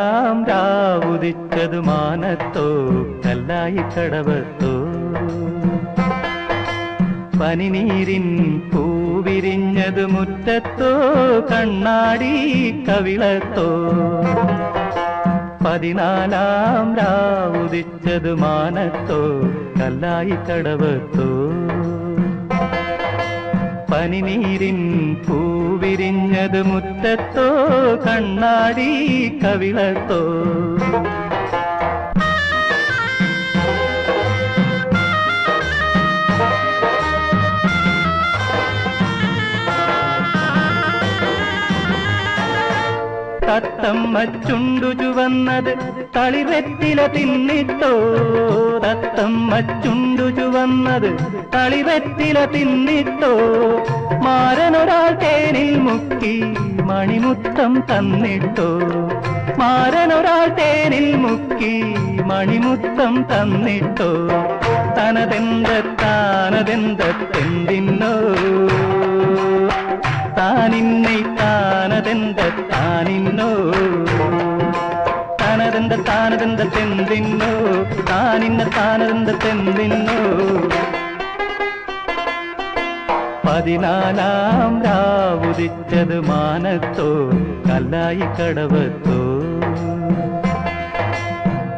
പതിനാലാം രാവുദിച്ചതു മാനത്തോ കല്ലായി കടവത്തോ പനിനീരിൻ പൂവിരിഞ്ഞതു മുറ്റത്തോ കണ്ണാടി കവിളത്തോ പതിനാലാം രാവുദിച്ചതു മാനത്തോ കല്ലായി കടവത്തോ പനിനീരിൻ പൂവിരിഞ്ഞതു മുറ്റത്തോ കണ്ണാടി കവിളത്തോ തത്തമ്മ ചുണ്ടു ചുവന്നത് തളിവെറ്റില തിന്നിട്ടോ തത്തമ്മ ചുണ്ടു ചുവന്നത് തളിവെറ്റില തിന്നിട്ടോ മാരനൊരാൾ തേനിൽ മുക്കി മണിമുത്തം തന്നിട്ടോ മാരനൊരാൾ തേനിൽ മുക്കി മണിമുത്തം തന്നിട്ടോ താനതെന്തെന്തിന്നോ താനിന്നെ താനതെന്തിന്നോ താനതെന്തെന്തിന്നോ താനിന്നെ താനതെന്തിന്നോ പതിനാലാം രാവുദിച്ചത് മാനത്തോ കല്ലായി കടവത്തോ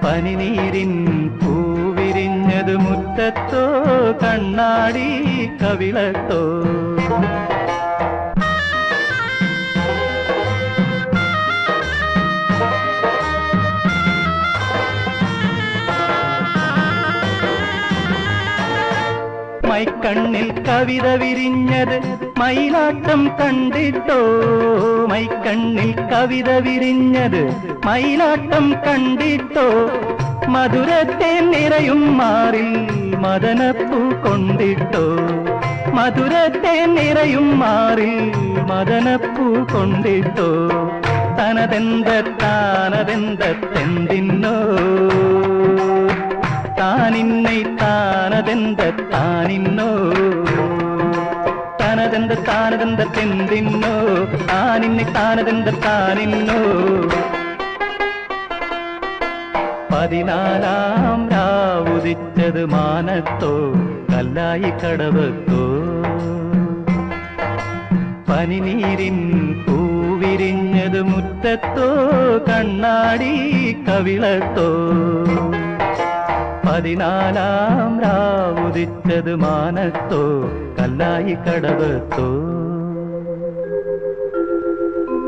പനിനീരിൻ പൂവിരിഞ്ഞത് മുറ്റത്തോ കണ്ണാടി കവിളത്തോ മൈക്കണ്ണിൽ കവിത വിരിഞ്ഞത് മയിലാട്ടം കണ്ടിട്ടോ മൈക്കണ്ണിൽ കവിത വിരിഞ്ഞത് മയിലാട്ടം കണ്ടിട്ടോ മധുരത്തെ നിറയും മാറിൽ മദനപ്പൂ കൊണ്ടിട്ടോ മധുരത്തെ നിറയും മാറിൽ മദനപ്പൂ കൊണ്ടിട്ടോ താനതെന്തെന്തിന്നോ താനിന്നെ താനതെന്തിന്നോ താനതെന്തിന്നോ താനിന്നെ താനതെന്തിന്നോ പതിനാലാം രാവുദിച്ചത് മാനത്തോ കല്ലായി കടവത്തോ പനിനീരിൻ പൂവിരിഞ്ഞത് മുറ്റത്തോ കണ്ണാടി കവിളത്തോ പതിനാലാം രാവുദിച്ചത് മാനത്തോ കല്ലായി കടവത്തോ